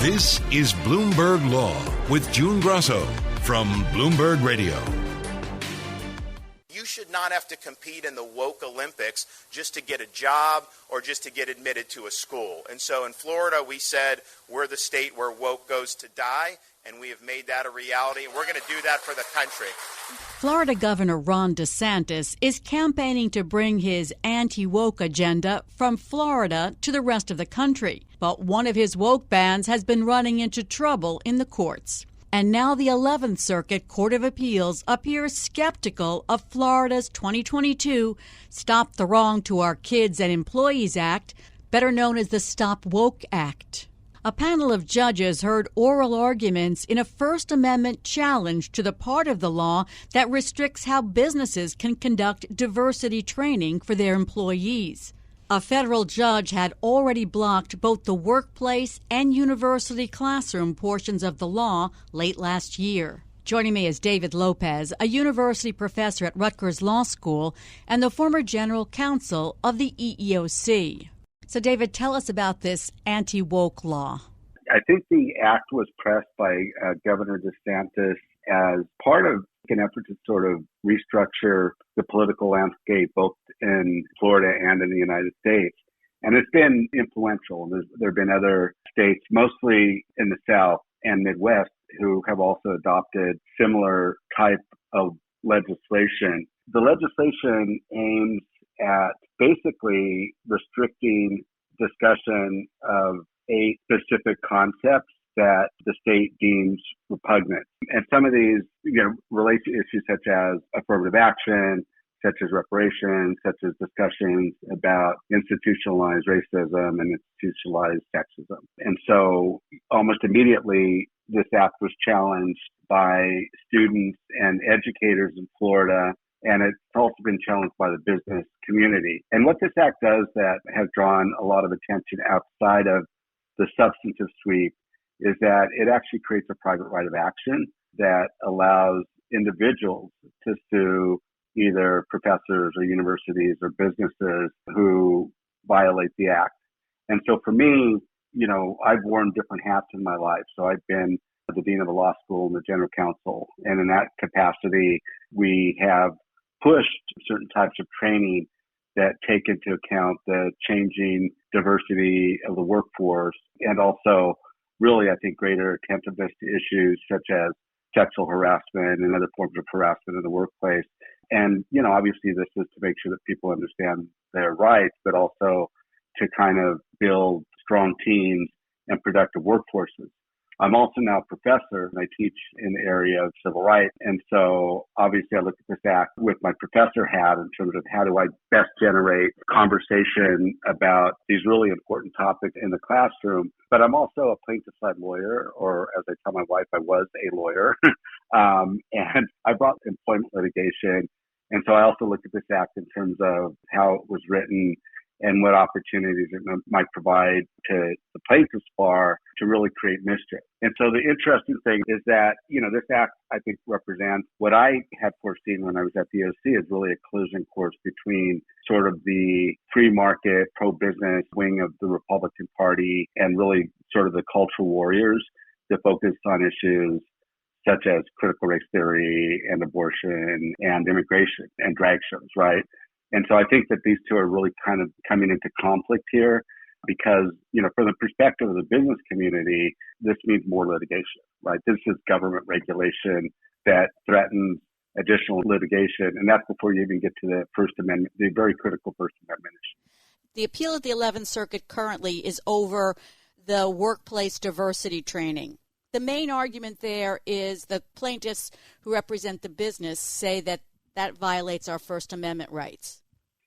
This is Bloomberg Law with June Grasso from Bloomberg Radio. You should not have to compete in the woke Olympics just to get a job or just to get admitted to a school. And so in Florida, we said we're the state where woke goes to die, and we have made that a reality. And we're going to do that for the country. Florida Governor Ron DeSantis is campaigning to bring his anti-woke agenda from Florida to the rest of the country. But one of his woke bans has been running into trouble in the courts. And now the 11th Circuit Court of Appeals appears skeptical of Florida's 2022 Stop the Wrong to Our Kids and Employees Act, better known as the Stop Woke Act. A panel of judges heard oral arguments in a First Amendment challenge to the part of the law that restricts how businesses can conduct diversity training for their employees. A federal judge had already blocked both the workplace and university classroom portions of the law late last year. Joining me is David Lopez, a university professor at Rutgers Law School and the former General Counsel of the EEOC. So, David, tell us about this anti-woke law. I think the act was pressed by Governor DeSantis as part of an effort to sort of restructure the political landscape both in Florida and in the United States. And it's been influential. There have been other states, mostly in the South and Midwest, who have also adopted similar type of legislation. The legislation aims at basically restricting discussion of 8 specific concepts that the state deems repugnant. And some of these, relate to issues such as affirmative action, such as reparations, such as discussions about institutionalized racism and institutionalized sexism. And so almost immediately, this act was challenged by students and educators in Florida, and it's also been challenged by the business community. And what this act does that has drawn a lot of attention outside of the substantive sweep is that it actually creates a private right of action that allows individuals to sue either professors or universities or businesses who violate the act. And so for me, I've worn different hats in my life. So I've been the dean of a law school and the general counsel. And in that capacity, we have pushed certain types of training that take into account the changing diversity of the workforce and also really, I think, greater attentiveness to issues such as sexual harassment and other forms of harassment in the workplace. And, obviously this is to make sure that people understand their rights, but also to kind of build strong teams and productive workforces. I'm also now a professor and I teach in the area of civil rights. And so obviously I look at this act with my professor hat in terms of how do I best generate conversation about these really important topics in the classroom. But I'm also a plaintiff side lawyer, or as I tell my wife, I was a lawyer. And I brought employment litigation. And so I also look at this act in terms of how it was written and what opportunities it might provide to the plaintiff's bar to really create mischief. And so the interesting thing is that, this act, I think, represents what I had foreseen when I was at the OC as really a collision course between sort of the free market, pro-business wing of the Republican Party and really sort of the cultural warriors that focus on issues such as critical race theory and abortion and immigration and drag shows, right? And so I think that these two are really kind of coming into conflict here because, from the perspective of the business community, this means more litigation, right? This is government regulation that threatens additional litigation. And that's before you even get to the First Amendment, the very critical First Amendment issue. The appeal at the 11th Circuit currently is over the workplace diversity training. The main argument there is the plaintiffs who represent the business say that violates our First Amendment rights.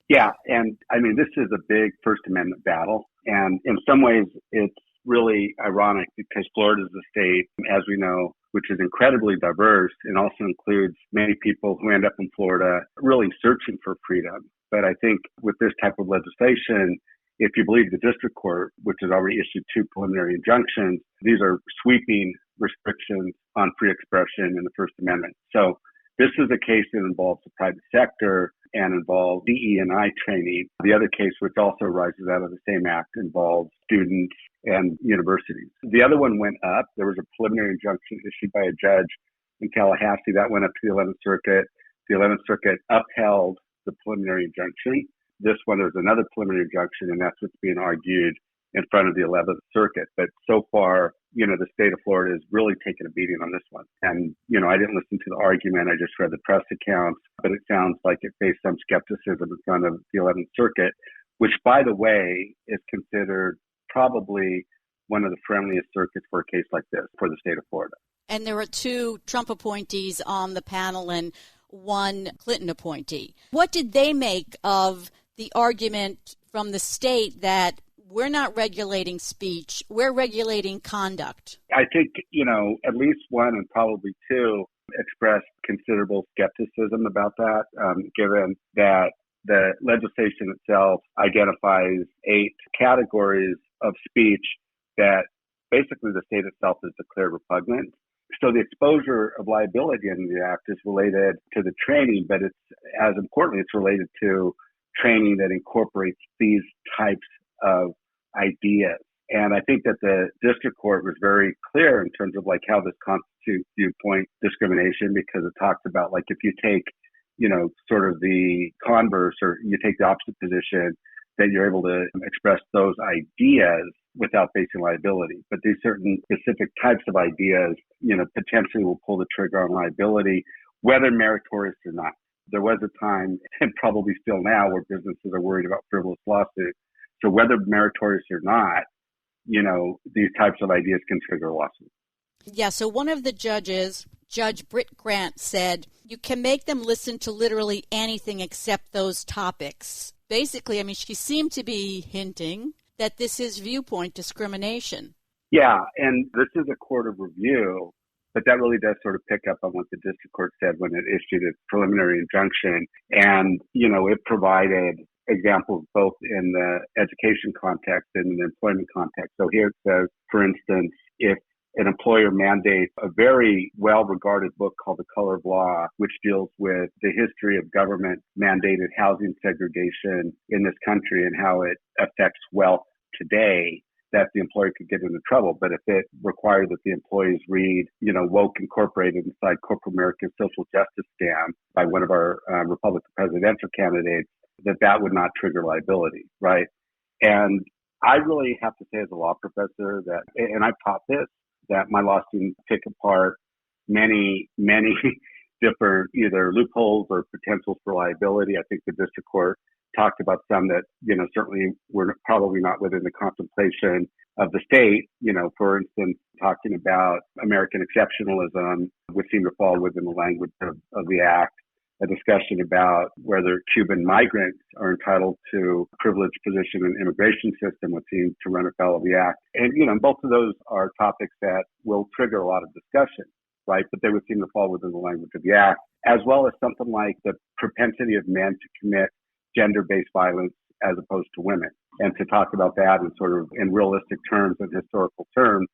Yeah, and this is a big First Amendment battle. And in some ways, it's really ironic because Florida is a state, as we know, which is incredibly diverse and also includes many people who end up in Florida really searching for freedom. But I think with this type of legislation, if you believe the district court, which has already issued 2 preliminary injunctions, these are sweeping restrictions on free expression in the First Amendment. So This is a case that involves the private sector and involves DE&I training. The other case, which also arises out of the same act, involves students and universities. The other one went up. There was a preliminary injunction issued by a judge in Tallahassee. That went up to the 11th Circuit. The 11th Circuit upheld the preliminary injunction. This one, there's another preliminary injunction, and that's what's being argued in front of the 11th Circuit. But so far, the state of Florida has really taken a beating on this one. And, I didn't listen to the argument. I just read the press accounts, but it sounds like it faced some skepticism in front of the 11th Circuit, which, by the way, is considered probably one of the friendliest circuits for a case like this for the state of Florida. And there are 2 Trump appointees on the panel and 1 Clinton appointee. What did they make of the argument from the state that we're not regulating speech, we're regulating conduct? I think, at least 1 and probably 2 expressed considerable skepticism about that, given that the legislation itself identifies 8 categories of speech that basically the state itself has declared repugnant. So the exposure of liability in the act is related to the training, but it's as importantly, it's related to training that incorporates these types of ideas. And I think that the district court was very clear in terms of how this constitutes viewpoint discrimination, because it talks about if you take, sort of the converse, or you take the opposite position, that you're able to express those ideas without facing liability. But these certain specific types of ideas, potentially will pull the trigger on liability, whether meritorious or not. There was a time, and probably still now, where businesses are worried about frivolous lawsuits. So whether meritorious or not, these types of ideas can trigger a lawsuit. Yeah, so one of the judges, Judge Britt Grant, said you can make them listen to literally anything except those topics. Basically, she seemed to be hinting that this is viewpoint discrimination. Yeah, and this is a court of review, but that really does sort of pick up on what the district court said when it issued its preliminary injunction. And, it provided examples both in the education context and in the employment context. So here it says, for instance, if an employer mandates a very well-regarded book called The Color of Law, which deals with the history of government-mandated housing segregation in this country and how it affects wealth today, that the employer could get into trouble. But if it required that the employees read, Woke Incorporated inside Corporate America's Social Justice Scam by one of our Republican presidential candidates, that would not trigger liability, right? And I really have to say as a law professor that, and I've taught this, that my law students pick apart many, many different either loopholes or potentials for liability. I think the district court talked about some that, certainly were probably not within the contemplation of the state. For instance, talking about American exceptionalism, which seemed to fall within the language of the act. A discussion about whether Cuban migrants are entitled to a privileged position in the immigration system, which seems to run afoul of the act. And, both of those are topics that will trigger a lot of discussion, right? But they would seem to fall within the language of the act, as well as something like the propensity of men to commit gender-based violence as opposed to women. And to talk about that in sort of in realistic terms and historical terms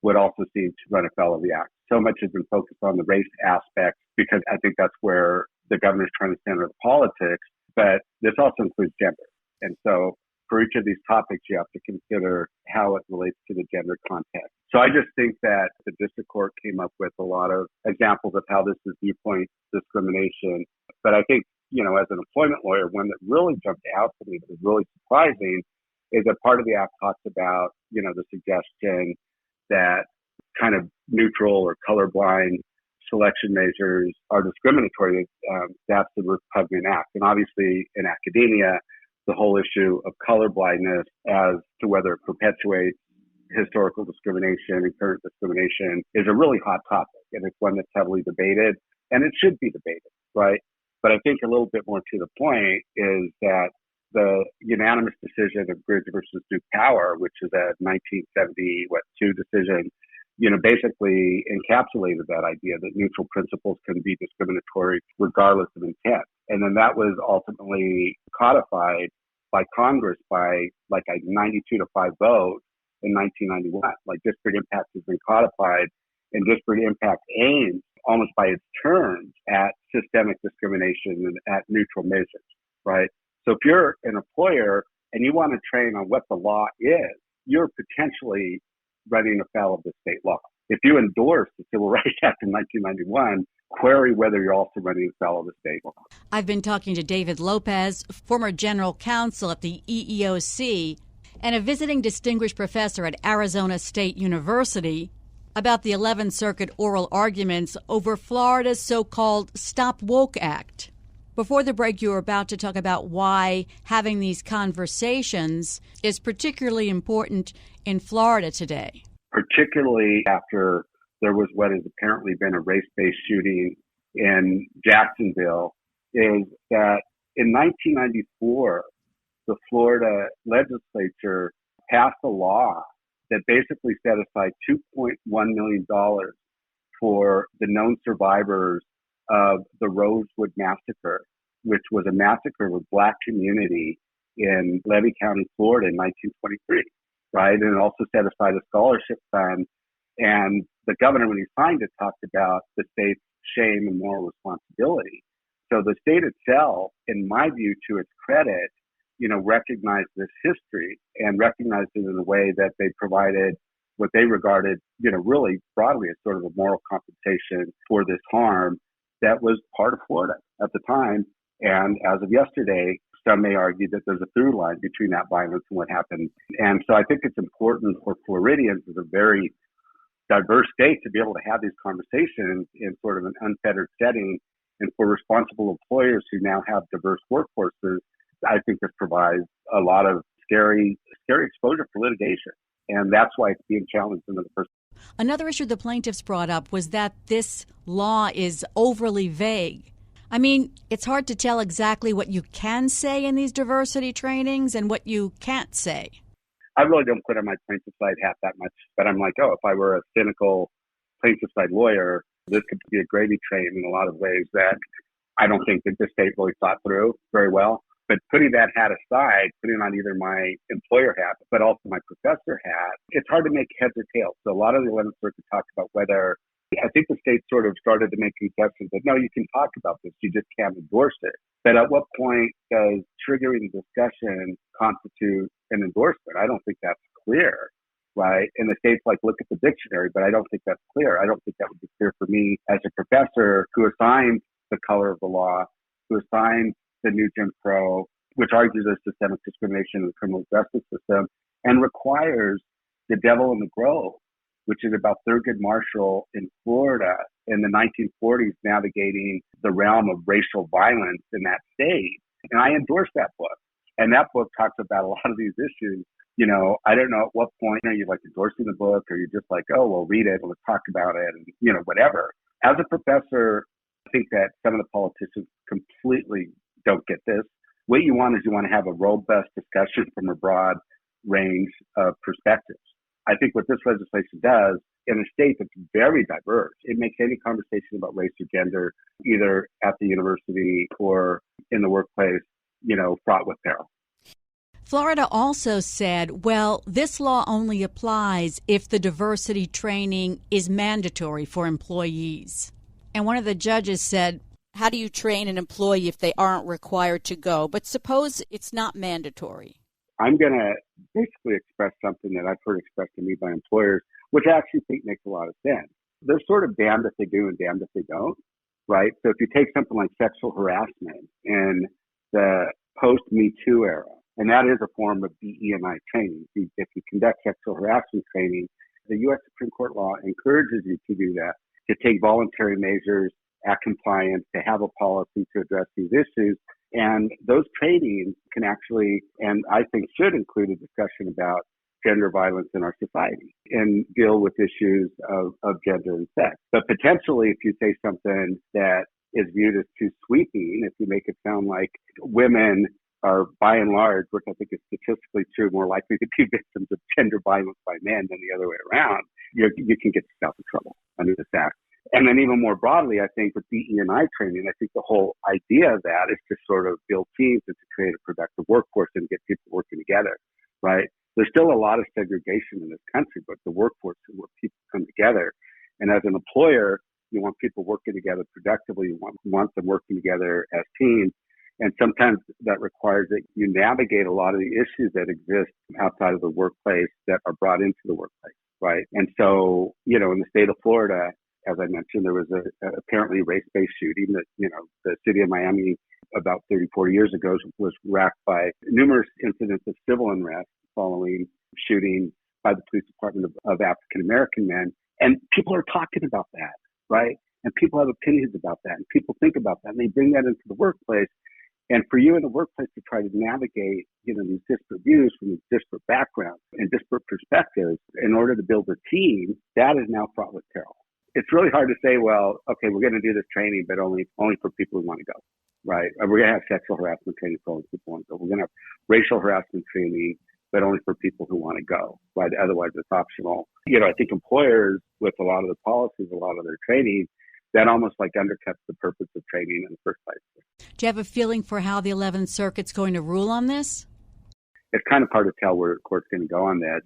would also seem to run afoul of the act. So much has been focused on the race aspect because I think that's where the governor's trying to center the politics, but this also includes gender. And so for each of these topics, you have to consider how it relates to the gender context. So I just think that the district court came up with a lot of examples of how this is viewpoint discrimination. But I think, as an employment lawyer, one that really jumped out to me that was really surprising is that part of the act talks about, the suggestion that kind of neutral or colorblind selection measures are discriminatory. That's the repugnant act. And obviously in academia, the whole issue of colorblindness as to whether it perpetuates historical discrimination and current discrimination is a really hot topic. And it's one that's heavily debated, and it should be debated, right? But I think a little bit more to the point is that the unanimous decision of Griggs versus Duke Power, which is a 1972 decision, basically encapsulated that idea that neutral principles can be discriminatory regardless of intent. And then that was ultimately codified by Congress by a 92-5 vote in 1991. Disparate impact has been codified, and disparate impact aims almost by its terms at systemic discrimination and at neutral measures, right? So if you're an employer and you want to train on what the law is, you're potentially running afoul of the state law. If you endorse the Civil Rights Act in 1991, query whether you're also running afoul of the state law. I've been talking to David Lopez, former General Counsel at the EEOC and a visiting distinguished professor at Arizona State University, about the 11th Circuit oral arguments over Florida's so-called Stop Woke Act. Before the break, you were about to talk about why having these conversations is particularly important in Florida today. Particularly after there was what has apparently been a race-based shooting in Jacksonville, is that in 1994, the Florida legislature passed a law that basically set aside $2.1 million for the known survivors of the Rosewood Massacre, which was a massacre of a Black community in Levy County, Florida in 1923, right? And it also set aside a scholarship fund. And the governor, when he signed it, talked about the state's shame and moral responsibility. So the state itself, in my view, to its credit, recognized this history and recognized it in a way that they provided what they regarded, really broadly as sort of a moral compensation for this harm that was part of Florida at the time. And as of yesterday, some may argue that there's a through line between that violence and what happened. And so I think it's important for Floridians as a very diverse state to be able to have these conversations in sort of an unfettered setting. And for responsible employers who now have diverse workforces, I think this provides a lot of scary exposure for litigation. And that's why it's being challenged in the first place. Another issue the plaintiffs brought up was that this law is overly vague. I mean, it's hard to tell exactly what you can say in these diversity trainings and what you can't say. I really don't put on my plaintiff side hat that much, but I'm like, if I were a cynical plaintiff side lawyer, this could be a gravy train in a lot of ways that I don't think that the state really thought through very well. But putting that hat aside, putting on either my employer hat, but also my professor hat, it's hard to make heads or tails. So a lot of the 11th Circuit talked about whether, I think the state sort of started to make concessions that, no, you can talk about this, you just can't endorse it. But at what point does triggering the discussion constitute an endorsement? I don't think that's clear, right? And the state's like, look at the dictionary, but I don't think that's clear. I don't think that would be clear for me as a professor who assigned the color of the law, who assigned the new Jim Crow, which argues there's systemic discrimination in the criminal justice system, and requires the devil in the Grove, which is about Thurgood Marshall in Florida in the 1940s navigating the realm of racial violence in that state. And I endorse that book. And that book talks about a lot of these issues. I don't know at what point are you like endorsing the book, or you're just like, oh, well, read it, let's talk about it, and, whatever. As a professor, I think that some of the politicians completely don't get this. What you want is you want to have a robust discussion from a broad range of perspectives. I think what this legislation does in a state that's very diverse, it makes any conversation about race or gender, either at the university or in the workplace, fraught with peril. Florida also said, well, this law only applies if the diversity training is mandatory for employees. And one of the judges said, how do you train an employee if they aren't required to go? But suppose it's not mandatory. I'm going to basically express something that I've heard expressed to me by employers, which I actually think makes a lot of sense. They're sort of damned if they do and damned if they don't, right? So if you take something like sexual harassment in the post-Me Too era, and that is a form of DE&I training. If you conduct sexual harassment training, the U.S. Supreme Court law encourages you to do that, to take voluntary measures at compliance, to have a policy to address these issues. And those trainings can actually, and I think should include a discussion about gender violence in our society and deal with issues of gender and sex. But potentially, if you say something that is viewed as too sweeping, if you make it sound like women are, by and large, which I think is statistically true, more likely to be victims of gender violence by men than the other way around, you can get yourself in trouble under this act. And then even more broadly, I think with DE&I training, I think the whole idea of that is to sort of build teams and to create a productive workforce and get people working together, right? There's still a lot of segregation in this country, but the workforce is where people come together. And as an employer, You want people working together productively. You want them working together as teams. And sometimes that requires that you navigate a lot of the issues that exist outside of the workplace that are brought into the workplace, right? And so, in the state of Florida, as I mentioned, there was a apparently race-based shooting that, the city of Miami about 30, 40 years ago was racked by numerous incidents of civil unrest following shooting by the police department of African-American men. And people are talking about that, right? And people have opinions about that. And people think about that. And they bring that into the workplace. And for you in the workplace to try to navigate, these disparate views from these disparate backgrounds and disparate perspectives in order to build a team, that is now fraught with peril. It's really hard to say, well, okay, we're going to do this training, but only for people who want to go, right? Or we're going to have sexual harassment training for only people who want to go. We're going to have racial harassment training, but only for people who want to go, right? Otherwise, it's optional. I think employers, with a lot of the policies, a lot of their training, that almost like undercuts the purpose of training in the first place. Do you have a feeling for how the 11th Circuit's going to rule on this? It's kind of hard to tell where the court's going to go on that.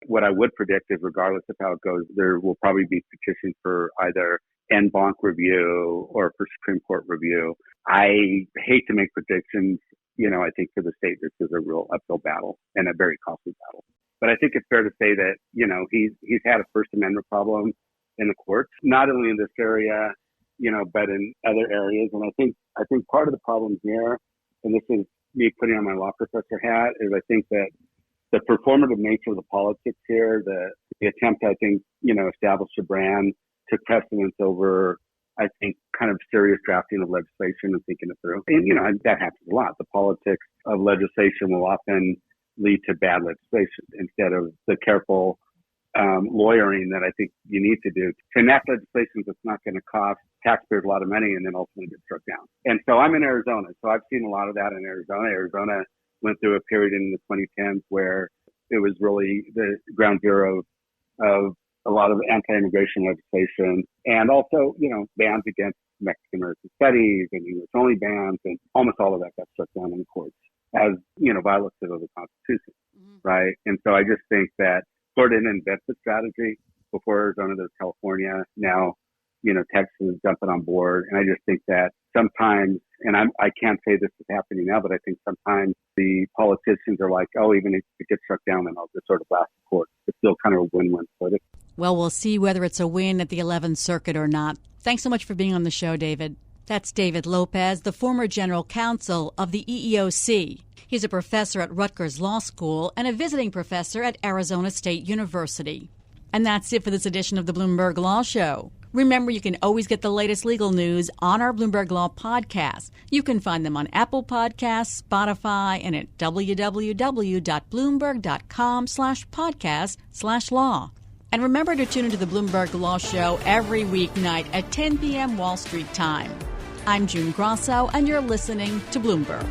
What I would predict is, regardless of how it goes, there will probably be petitions for either en banc review or for Supreme Court review. I hate to make predictions. I think for the state, this is a real uphill battle and a very costly battle. But I think it's fair to say that, he's had a First Amendment problem in the courts, not only in this area, but in other areas. And I think part of the problem here, and this is me putting on my law professor hat, is I think that the performative nature of the politics here, the attempt to, I think, establish a brand, took precedence over, I think, kind of serious drafting of legislation and thinking it through. And, that happens a lot. The politics of legislation will often lead to bad legislation instead of the careful lawyering that I think you need to do to enact legislation that's not going to cost taxpayers a lot of money and then ultimately get struck down. And so I'm in Arizona, so I've seen a lot of that in Arizona. Arizona went through a period in the 2010s where it was really the ground zero of a lot of anti-immigration legislation and also, bans against Mexican-American studies and English-only bans, and almost all of that got struck down in the courts as, violative of the Constitution, right? And so I just think that Florida didn't invent the strategy before Arizona. There's California. Now, Texas is jumping on board. And I just think that sometimes, and I can't say this is happening now, but I think sometimes the politicians are like, oh, even if it gets struck down, then I'll just sort of blast the court. It's still kind of a win-win for it. Well, we'll see whether it's a win at the 11th Circuit or not. Thanks so much for being on the show, David. That's David Lopez, the former General Counsel of the EEOC. He's a professor at Rutgers Law School and a visiting professor at Arizona State University. And that's it for this edition of the Bloomberg Law Show. Remember, you can always get the latest legal news on our Bloomberg Law podcast. You can find them on Apple Podcasts, Spotify, and at www.bloomberg.com/podcast/law. And remember to tune into the Bloomberg Law Show every weeknight at 10 p.m. Wall Street time. I'm June Grasso, and you're listening to Bloomberg.